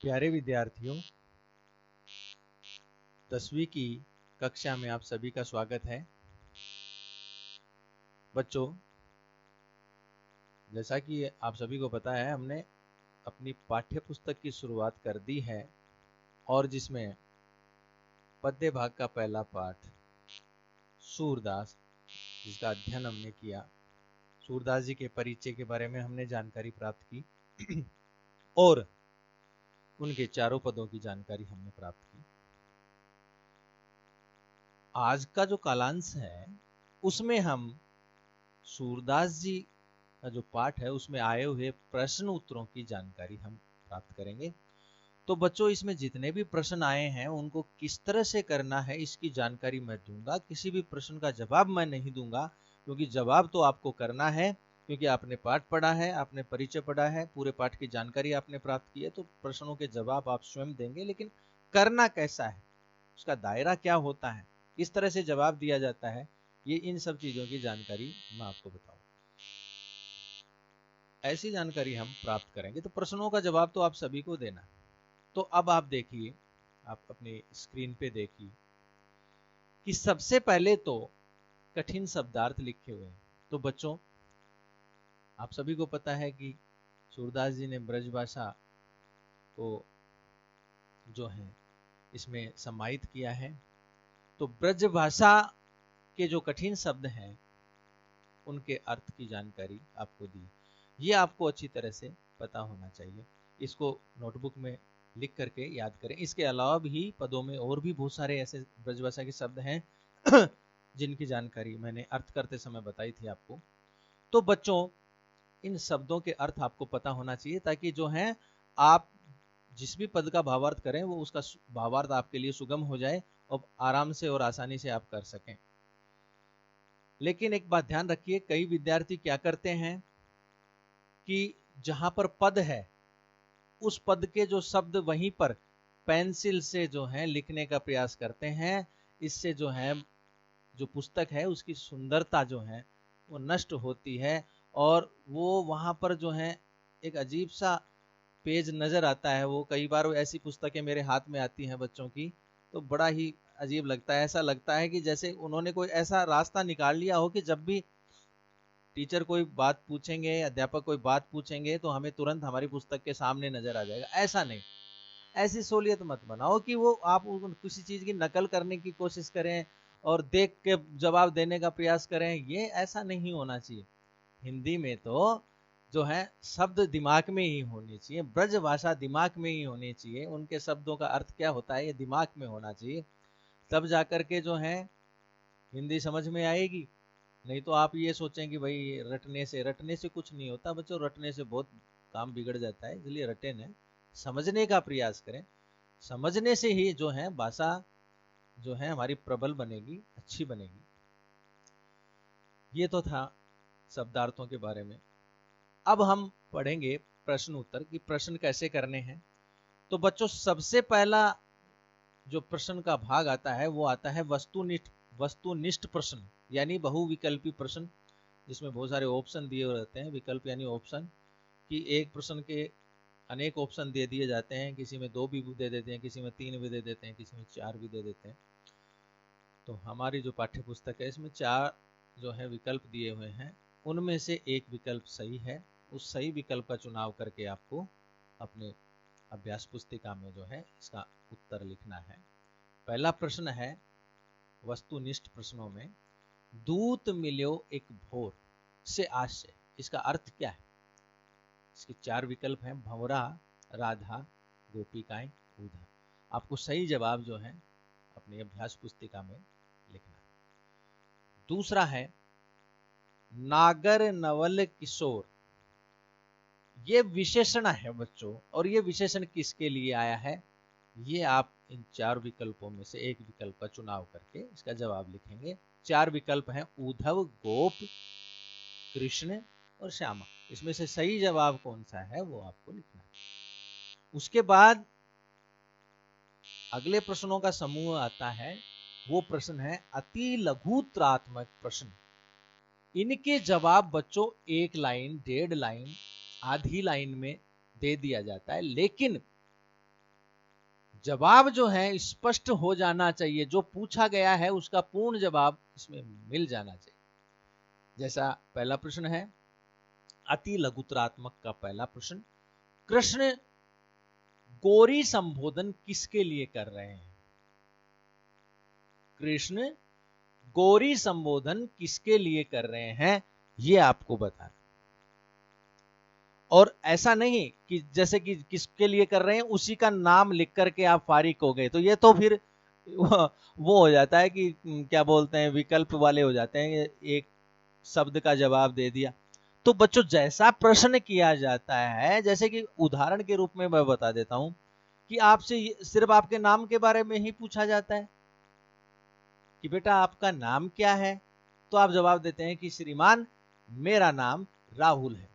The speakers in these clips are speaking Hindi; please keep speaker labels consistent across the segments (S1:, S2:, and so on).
S1: प्यारे विद्यार्थियों, 10वीं की कक्षा में आप सभी का स्वागत है। बच्चों, जैसा कि आप सभी को पता है, हमने अपनी पाठ्य पुस्तक की शुरुआत कर दी है और जिसमें पद्य भाग का पहला पाठ सूरदास, जिसका अध्ययन हमने किया, सूरदास जी के परिचय के बारे में हमने जानकारी प्राप्त की और उनके चारों पदों की जानकारी हमने प्राप्त की। आज का जो कालांश है उसमें हम सूरदास जी का जो पाठ है उसमें आए हुए प्रश्न उत्तरों की जानकारी हम प्राप्त करेंगे। तो बच्चों, इसमें जितने भी प्रश्न आए हैं उनको किस तरह से करना है इसकी जानकारी मैं दूंगा। किसी भी प्रश्न का जवाब मैं नहीं दूंगा, क्योंकि जवाब तो आपको करना है, क्योंकि आपने पाठ पढ़ा है, आपने परिचय पढ़ा है, पूरे पाठ की जानकारी आपने प्राप्त की है। तो प्रश्नों के जवाब आप स्वयं देंगे, लेकिन करना कैसा है, उसका दायरा क्या होता है, किस तरह से जवाब दिया जाता है, ये इन सब चीजों की जानकारी मैं आपको बताऊं। ऐसी जानकारी हम प्राप्त करेंगे। तो प्रश्नों का जवाब तो आप सभी को देना। तो अब आप देखिए, आप अपनी स्क्रीन पे देखिए कि सबसे पहले तो कठिन शब्दार्थ लिखे हुए हैं। तो बच्चों, आप सभी को पता है कि सूरदास जी ने ब्रजभाषा को जो है इसमें समाहित किया है। तो ब्रजभाषा के जो कठिन शब्द हैं उनके अर्थ की जानकारी आपको दी। ये आपको अच्छी तरह से पता होना चाहिए। इसको नोटबुक में लिख करके याद करें। इसके अलावा भी पदों में और भी बहुत सारे ऐसे ब्रजभाषा के शब्द हैं जिनकी जानकारी मैंने अर्थ करते समय बताई थी आपको। तो बच्चों, इन शब्दों के अर्थ आपको पता होना चाहिए, ताकि जो है आप जिस भी पद का भावार्थ करें वो उसका भावार्थ आपके लिए सुगम हो जाए और आराम से और आसानी से आप कर सकें। लेकिन एक बात ध्यान रखिए, कई विद्यार्थी क्या करते हैं कि जहां पर पद है उस पद के जो शब्द वहीं पर पेंसिल से जो है लिखने का प्रयास करते हैं। इससे जो है जो पुस्तक है उसकी सुंदरता जो है वो नष्ट होती है और वो वहां पर जो है एक अजीब सा पेज नजर आता है। वो कई बार ऐसी पुस्तकें मेरे हाथ में आती हैं बच्चों की, तो बड़ा ही अजीब लगता है। ऐसा लगता है कि जैसे उन्होंने कोई ऐसा रास्ता निकाल लिया हो कि जब भी टीचर कोई बात पूछेंगे, अध्यापक कोई बात पूछेंगे, तो हमें तुरंत हमारी पुस्तक के सामने नजर आ जाएगा। ऐसा नहीं, ऐसी सोलियत मत बनाओ कि वो आप किसी चीज की नकल करने की कोशिश करें और देख के जवाब देने का प्रयास करें। ये ऐसा नहीं होना चाहिए। हिंदी में तो जो है शब्द दिमाग में ही होनी चाहिए, ब्रज भाषा दिमाग में ही होनी चाहिए। उनके शब्दों का अर्थ क्या होता है ये दिमाग में होना चाहिए, तब जाकर के जो है हिंदी समझ में आएगी। नहीं तो आप ये सोचें कि भाई रटने से कुछ नहीं होता। बच्चों, रटने से बहुत काम बिगड़ जाता है, इसलिए रटे न, समझने का प्रयास करें। समझने से ही जो है भाषा जो है हमारी प्रबल बनेगी, अच्छी बनेगी। ये तो था शब्दार्थों के बारे में। अब हम पढ़ेंगे प्रश्न उत्तर कि प्रश्न कैसे करने हैं। तो बच्चों, सबसे पहला जो प्रश्न का भाग आता है वो आता है वस्तुनिष्ठ प्रश्न, यानी बहुविकल्पी प्रश्न, जिसमें बहुत सारे ऑप्शन दिए रहते हैं। विकल्प यानी ऑप्शन, कि एक प्रश्न के अनेक ऑप्शन दे दिए जाते हैं। किसी में 2 भी दे देते हैं, किसी में 3 भी दे देते हैं, किसी में 4 भी दे देते हैं। तो हमारी जो पाठ्य पुस्तक है इसमें 4 जो है विकल्प दिए हुए हैं। उनमें से एक विकल्प सही है। उस सही विकल्प का चुनाव करके आपको अपने अभ्यास पुस्तिका में जो है इसका उत्तर लिखना है। पहला प्रश्न है वस्तुनिष्ठ प्रश्नों में, दूत मिल्यो एक भोर से आशय, इसका अर्थ क्या है। इसके 4 विकल्प हैं, भंवरा, राधा, गोपिकाएं, उधा। आपको सही जवाब जो है अपनी अभ्यास पुस्तिका में लिखना है। दूसरा है नागर नवल किशोर, ये विशेषण है बच्चों, और ये विशेषण किसके लिए आया है, ये आप इन 4 विकल्पों में से एक विकल्प का चुनाव करके इसका जवाब लिखेंगे। 4 विकल्प हैं, उद्धव, गोप, कृष्ण और श्यामा। इसमें से सही जवाब कौन सा है वो आपको लिखना है। उसके बाद अगले प्रश्नों का समूह आता है, वो प्रश्न है अति लघुत्रात्मक प्रश्न। इनके जवाब बच्चों 1 लाइन, 1.5 लाइन, आधी लाइन में दे दिया जाता है। लेकिन जवाब जो है स्पष्ट हो जाना चाहिए, जो पूछा गया है उसका पूर्ण जवाब इसमें मिल जाना चाहिए। जैसा पहला प्रश्न है, अति लघुतरात्मक का पहला प्रश्न, कृष्ण गौरी संबोधन किसके लिए कर रहे हैं? कृष्ण गौरी संबोधन किसके लिए कर रहे हैं, यह आपको बताना। और ऐसा नहीं कि जैसे कि किसके लिए कर रहे हैं उसी का नाम लिख करके आप फारिग हो गए, तो ये तो फिर वो हो जाता है कि क्या बोलते हैं, विकल्प वाले हो जाते हैं, एक शब्द का जवाब दे दिया। तो बच्चों जैसा प्रश्न किया जाता है, जैसे कि उदाहरण के रूप में मैं बता देता हूं कि आपसे सिर्फ आपके नाम के बारे में ही पूछा जाता है कि बेटा आपका नाम क्या है, तो आप जवाब देते हैं कि श्रीमान मेरा नाम राहुल है।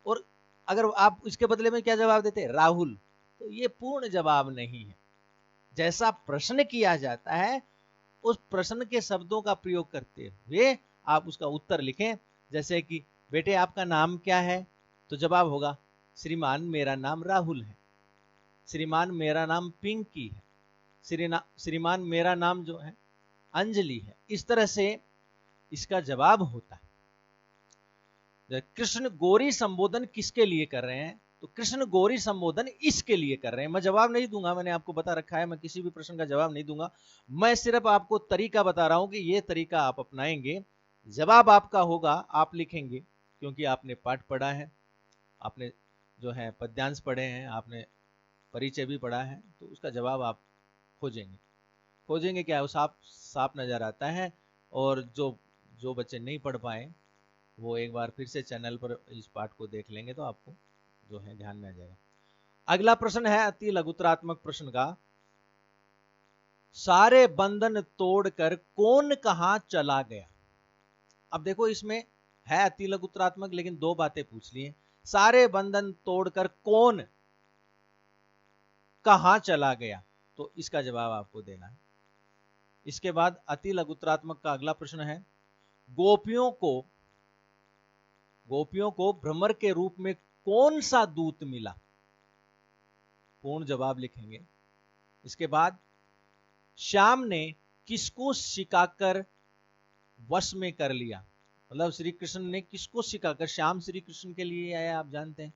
S1: और अगर आप इसके बदले में क्या जवाब देते हैं, राहुल, तो ये पूर्ण जवाब नहीं है। जैसा प्रश्न किया जाता है उस प्रश्न के शब्दों का प्रयोग करते हुए आप उसका उत्तर लिखें। जैसे कि बेटे आपका नाम क्या है, तो जवाब होगा श्रीमान मेरा नाम राहुल है, श्रीमान मेरा नाम पिंकी है, श्रीमान मेरा नाम जो है अंजलि है। इस तरह से इसका जवाब होता है। कृष्ण गौरी संबोधन किसके लिए कर रहे हैं, तो कृष्ण गौरी संबोधन इसके लिए कर रहे हैं। मैं जवाब नहीं दूंगा, मैंने आपको बता रखा है, मैं किसी भी प्रश्न का जवाब नहीं दूंगा, मैं सिर्फ आपको तरीका बता रहा हूं कि यह तरीका आप अपनाएंगे, जवाब आपका होगा, आप लिखेंगे, क्योंकि आपने पाठ पढ़ा है, आपने जो है पद्यांश पढ़े हैं, आपने परिचय भी पढ़ा है, तो उसका जवाब आप खोजेंगे। खोजेंगे क्या है, वो साफ साफ नजर आता है। और जो जो बच्चे नहीं पढ़ पाए वो एक बार फिर से चैनल पर इस पाठ को देख लेंगे तो आपको जो है ध्यान में आ जाएगा। अगला प्रश्न है अति लघुतरात्मक प्रश्न का, सारे बंधन तोड़कर कौन कहां चला गया। अब देखो इसमें है अति लघुतरात्मक, लेकिन दो बातें पूछ ली हैं। सारे बंधन तोड़कर कौन कहां चला गया, तो इसका जवाब आपको देना है। इसके बाद अति लघुतरात्मक का अगला प्रश्न है, गोपियों को भ्रमर के रूप में कौन सा दूत मिला, पूर्ण जवाब लिखेंगे। इसके बाद श्याम ने किसको सिखाकर वश में कर लिया, मतलब श्री कृष्ण ने किसको सिखाकर, श्याम श्री कृष्ण के लिए आया, आप जानते हैं।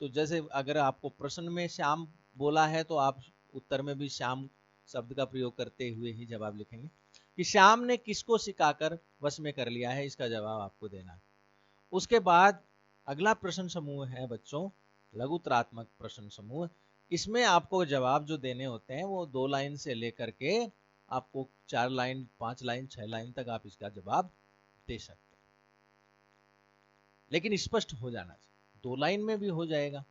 S1: तो जैसे अगर आपको प्रश्न में श्याम बोला है तो आप उत्तर में भी श्याम शब्द का प्रयोग करते हुए ही जवाब लिखेंगे कि श्याम ने किसको सिखाकर वश में कर लिया है, इसका जवाब आपको देना है। उसके बाद अगला प्रश्न समूह है बच्चों लघुतरात्मक प्रश्न समूह। इसमें आपको जवाब जो देने होते हैं वो 2 लाइन से लेकर के आपको 4 लाइन 5 लाइन 6 लाइन तक आप इसका जवाब दे सकते हैं, लेकिन स्पष्ट हो जाना चाहिए। 2 लाइन में भी हो जाएगा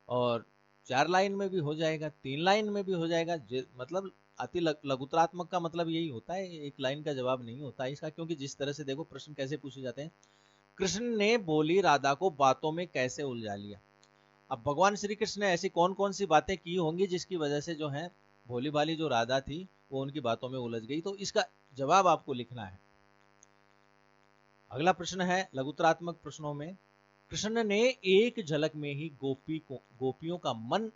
S1: और 4 लाइन में भी हो जाएगा, 3 लाइन में भी हो जाएगा। मतलब अति लघुतरात्मक का मतलब यही होता है, एक लाइन का जवाब नहीं होता इसका, क्योंकि जिस तरह से देखो प्रश्न कैसे पूछे जाते हैं, कृष्ण ने बोली राधा को बातों में कैसे उलझा लिया। अब भगवान श्री कृष्ण ने ऐसी कौन कौन सी बातें की होंगी जिसकी वजह से जो है भोली भाली जो राधा थी वो उनकी बातों में उलझ गई, तो इसका जवाब आपको लिखना है। अगला प्रश्न है लघुतरात्मक प्रश्नों में, कृष्ण ने एक झलक में ही गोपियों का मन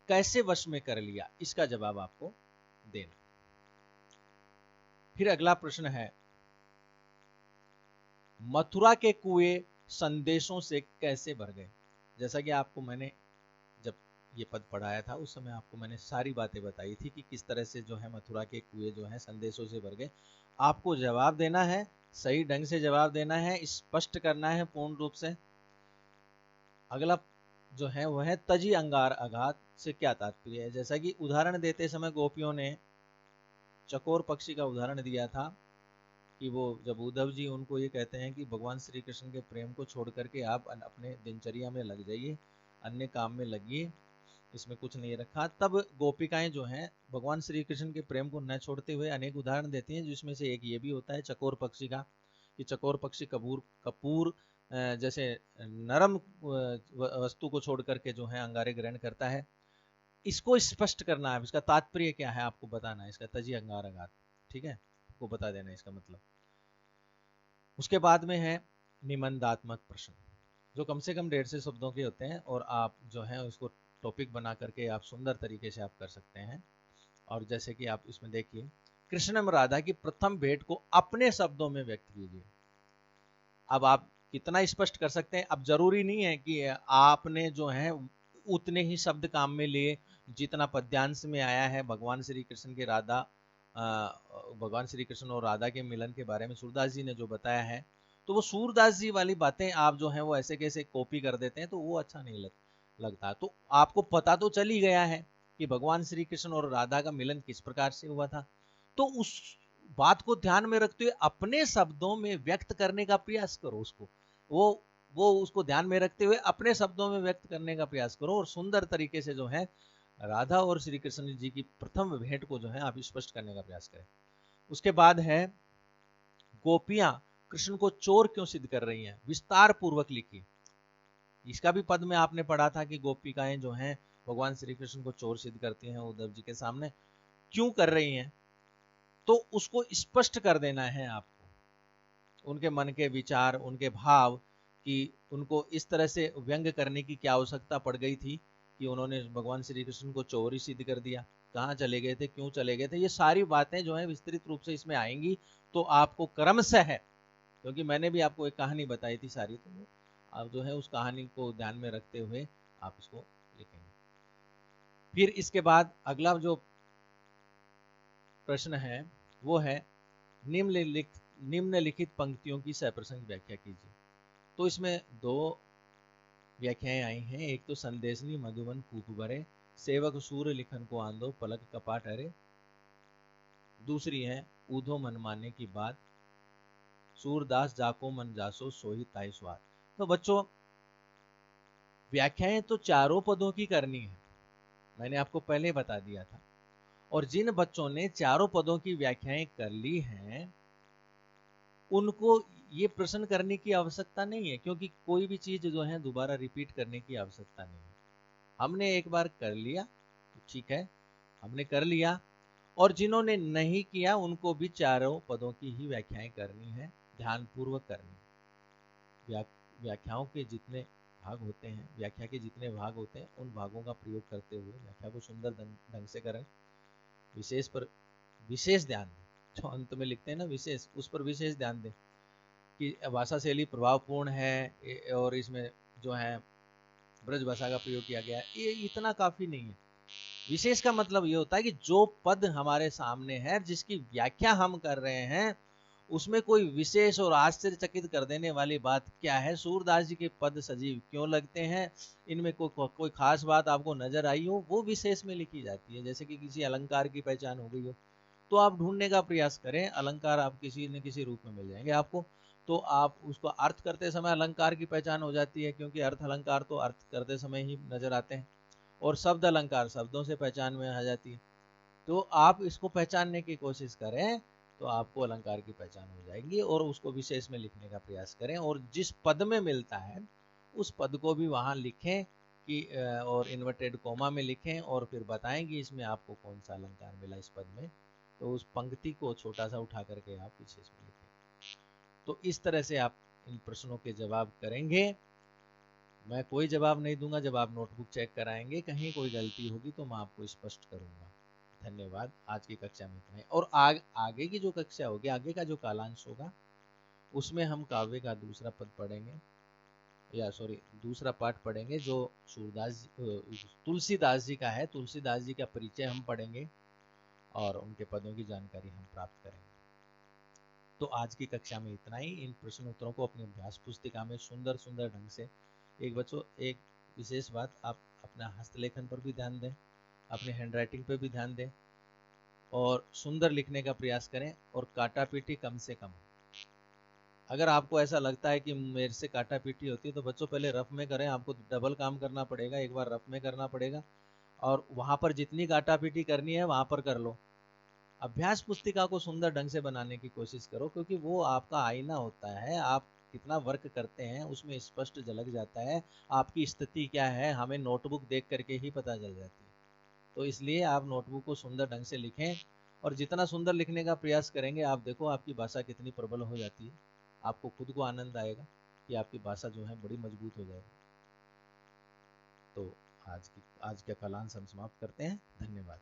S1: कैसे वश में कर लिया, इसका जवाब आपको देना। फिर अगला प्रश्न है, मथुरा के कुएं संदेशों से कैसे भर गए। जैसा कि आपको मैंने जब ये पद पढ़ाया था उस समय आपको मैंने सारी बातें बताई थी कि किस तरह से जो है मथुरा के कुएं जो है संदेशों से भर गए। आपको जवाब देना है, सही ढंग से जवाब देना है, स्पष्ट करना है पूर्ण रूप से। अगला जो है वह है तजी अंगार अघात से क्या तात्पर्य है। जैसा कि उदाहरण देते समय गोपियों ने चकोर पक्षी का उदाहरण दिया था कि वो जब उद्धव जी उनको ये कहते हैं कि भगवान श्री कृष्ण के प्रेम को छोड़ करके आप अपने दिनचर्या में लग जाइए, अन्य काम में लगिए, इसमें कुछ नहीं रखा, तब गोपिकाएं जो हैं भगवान श्री कृष्ण के प्रेम को न छोड़ते हुए अनेक उदाहरण देती हैं, जिसमें से एक ये भी होता है चकोर पक्षी का, कि चकोर पक्षी कपूर जैसे नरम वस्तु को छोड़ करके जो है अंगारे ग्रहण करता है। इसको स्पष्ट करना है, इसका तात्पर्य क्या है आपको बताना है, इसका तजी अंगार अघात, ठीक है, आपको बता देना इसका मतलब। उसके बाद में है निबंधात्मक प्रश्न, जो कम से कम 150 शब्दों के होते हैं और आप जो है उसको टॉपिक बना करके आप सुंदर तरीके से आप कर सकते हैं। और जैसे कि आप इसमें देखिए, कृष्ण एवं राधा की प्रथम भेंट को अपने शब्दों में व्यक्त कीजिए। अब आप कितना स्पष्ट कर सकते हैं, अब जरूरी नहीं है कि आपने जो है उतने ही शब्द काम में लिए जितना पद्यांश में आया है भगवान श्री कृष्ण के राधा भगवान श्री कृष्ण और राधा के मिलन के बारे में सूरदास जी ने जो बताया है, तो वो सूरदास जी वाली बातें आप जो है वो ऐसे कैसे कॉपी कर देते हैं, तो वो अच्छा नहीं लगता। तो आपको पता तो चल ही गया है कि भगवान श्री कृष्ण और राधा का मिलन किस प्रकार से हुआ था, तो उस बात को ध्यान में रखते हुए अपने शब्दों में व्यक्त करने का प्रयास करो। उसको वो उसको ध्यान में रखते हुए अपने शब्दों में व्यक्त करने का प्रयास करो, और सुंदर तरीके से जो है राधा और श्री कृष्ण जी की प्रथम भेंट को जो है आप स्पष्ट करने का प्रयास करें। उसके बाद है गोपियां कृष्ण को चोर क्यों सिद्ध कर रही हैं, विस्तार पूर्वक लिखी। इसका भी पद में आपने पढ़ा था कि गोपिकाएं जो हैं भगवान श्री कृष्ण को चोर सिद्ध करती हैं उद्धव जी के सामने, क्यों कर रही हैं, तो उसको स्पष्ट कर देना है आपको, उनके मन के विचार, उनके भाव, कि उनको इस तरह से व्यंग करने की क्या आवश्यकता पड़ गई थी कि उन्होंने भगवान श्री कृष्ण को चोर ही सिद्ध कर दिया, कहाँ चले गए थे, क्यों चले गए थे, ये सारी बातें जो है विस्तृत रूप से इसमें आएंगी। तो आपको क्रमशः है, क्योंकि मैंने भी आपको एक कहानी बताई थी सारी, तो आप जो है उस कहानी को ध्यान में रखते हुए आप इसको लिखेंगे। फिर इसके बाद अगला जो प्रश्न है वो है निम्नलिखित पंक्तियों की सप्रसंग व्याख्या कीजिए। तो इसमें दो व्याख्याएं आई हैं, एक तो संदेशनी मधुबन कूप भरे, सेवक सूर लिखन को आंदो पलक कपाट अरे, दूसरी है ऊधो मन माने की बात, सूरदास जाको मन जासो सोही ताई स्वाद। तो बच्चों व्याख्याएं तो चारों पदों की करनी है, मैंने आपको पहले बता दिया था। और जिन बच्चों ने चारों पदों की व्याख्याएं कर ली हैं उनको ये प्रश्न करने की आवश्यकता नहीं है, क्योंकि कोई भी चीज जो है दोबारा रिपीट करने की आवश्यकता नहीं है। हमने एक बार कर लिया तो ठीक है, हमने कर लिया। और जिन्होंने नहीं किया उनको भी चारों पदों की ही व्याख्याएं करनी है, ध्यानपूर्वक करनी है। व्याख्याओं के जितने भाग होते हैं, व्याख्या के जितने भाग होते हैं, उन भागों का प्रयोग करते हुए व्याख्या को सुंदर ढंग से करें। विशेष पर विशेष ध्यान दें, जो अंत में लिखते हैं ना विशेष, उस पर विशेष ध्यान दें कि भाषा शैली प्रभावपूर्ण है और इसमें जो है ब्रज भाषा का प्रयोग किया गया है, ये इतना काफी नहीं है। विशेष का मतलब ये होता है कि जो पद हमारे सामने है, जिसकी व्याख्या हम कर रहे हैं, उसमें कोई विशेष और आश्चर्यचकित कर देने वाली बात क्या है, सूरदास जी के पद सजीव क्यों लगते हैं, इनमें कोई खास बात आपको नजर आई हो, वो विशेष में लिखी जाती है। जैसे कि किसी अलंकार की पहचान हो गई हो, तो आप ढूंढने का प्रयास करें, अलंकार आप किसी न किसी रूप में मिल जाएंगे आपको। तो आप उसको अर्थ करते समय अलंकार की पहचान हो जाती है, क्योंकि अर्थ अलंकार तो अर्थ करते समय ही नजर आते हैं, और शब्द अलंकार शब्दों से पहचान में आ जाती है। तो आप इसको पहचानने की कोशिश करें तो आपको अलंकार की पहचान हो जाएगी, और उसको विशेष में लिखने का प्रयास करें, और जिस पद में मिलता है उस पद को भी वहां लिखें कि और इन्वर्टेड कोमा में लिखें, और फिर बताएं कि इसमें आपको कौन सा अलंकार मिला इस पद में, तो उस पंक्ति को छोटा सा उठा करके आप विशेष में लिखें। तो इस तरह से आप इन प्रश्नों के जवाब करेंगे। मैं कोई जवाब नहीं दूंगा, जब आप नोटबुक चेक कराएंगे कहीं कोई गलती होगी तो मैं आपको स्पष्ट करूंगा। धन्यवाद। आज की कक्षा में इतना ही, और आगे की जो कक्षा होगी, आगे का जो कालांश होगा, उसमें हम काव्य का दूसरा पद पढ़ेंगे, या सॉरी दूसरा पाठ पढ़ेंगे, जो सूरदास तुलसीदास जी का है। तुलसीदास जी का परिचय हम पढ़ेंगे और उनके पदों की जानकारी हम प्राप्त करेंगे। तो आज की कक्षा में इतना ही। इन प्रश्न उत्तरों को अपनी अभ्यास पुस्तिका में सुंदर सुंदर ढंग से, एक बच्चों एक विशेष बात, आप अपना हस्तलेखन पर भी ध्यान दें, अपने हैंडराइटिंग पर भी ध्यान दें, और सुंदर लिखने का प्रयास करें, और काटा पीटी कम से कम। अगर आपको ऐसा लगता है कि मेरे से काटा पीटी होती है, तो बच्चों पहले रफ में करें, आपको डबल काम करना पड़ेगा, एक बार रफ में करना पड़ेगा, और वहां पर जितनी काटा पीटी करनी है वहां पर कर लो। अभ्यास पुस्तिका को सुंदर ढंग से बनाने की कोशिश करो, क्योंकि वो आपका आईना होता है, आप कितना वर्क करते हैं उसमें स्पष्ट झलक जाता है, आपकी स्थिति क्या है हमें नोटबुक देख करके ही पता चल जाती है। तो इसलिए आप नोटबुक को सुंदर ढंग से लिखें, और जितना सुंदर लिखने का प्रयास करेंगे, आप देखो आपकी भाषा कितनी प्रबल हो जाती है, आपको खुद को आनंद आएगा कि आपकी भाषा जो है बड़ी मजबूत हो जाएगी। तो आज का कालांश हम समाप्त करते हैं। धन्यवाद।